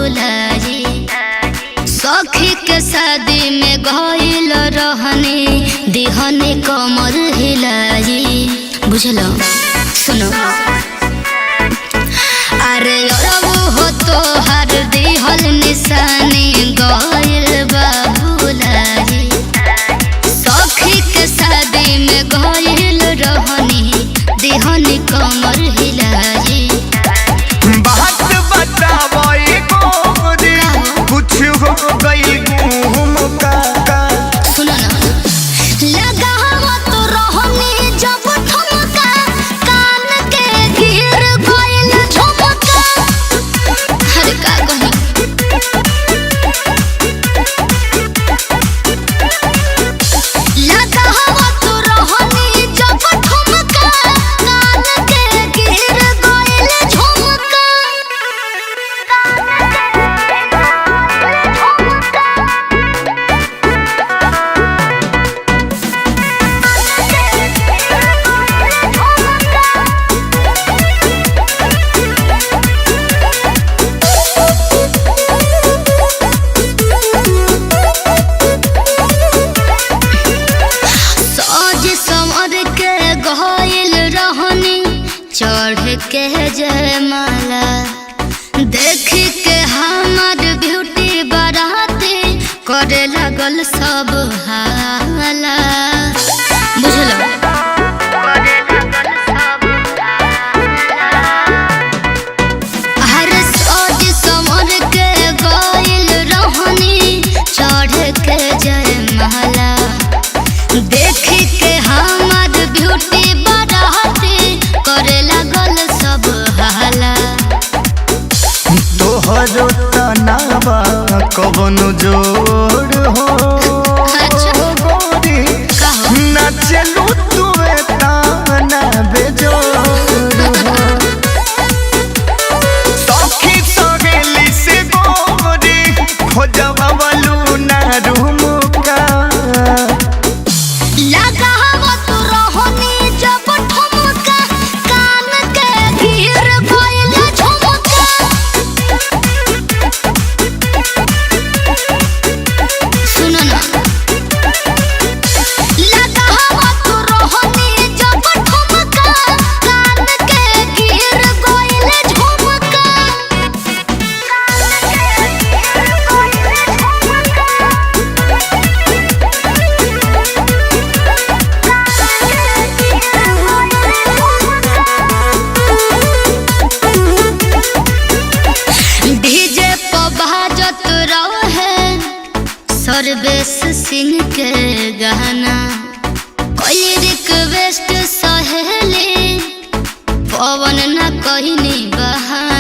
भुलाई। सखी के शादी में गइल रहनी दिहनी कमर हिलाई। बुझलो सुनो अरे रबू हो तो हर दिहल निशानी गइल बा भुलाई। सखी के शादी में गइल रहनी दिहनी कमर हिलाई। बात बतावई गोरी कुछ हो गई घूम का सुनो ना लगावा तो रहनी जब ठुमका कान के गिर गइल झुमका। अरे का कही लगावा तो रहनी जब ठुमका कान के गिर गइल झुमका। सज समर के गइल रहनी चढ़ के जयमाला। देख के हमार ब्यूटी बाराती करे लगल सब हाला। बुझलो हर सज समर के गइल रहनी चढ़ के जयमाला। देख के हमार ब्यूटी बाराती करे लगल सब हाला। तोहरो तनावा कवनो जोड़ हो गोरी ना चलू तुए ताना बेजोड़ हो। सखी सहेली से गोरी खोजवा वालू ना रूमुका। लगावा तो रहनी जब ठुमका कान के गिर गइल झुमका। सुनो ना लगावा तो रहनी जब ठुमका कान के गिर गइल झुमका। डीजे पर बाजत रहे सर्वेश सिंह के गाना। कोई रिक्वेस्ट सहेली पवन न कहनी बहाना।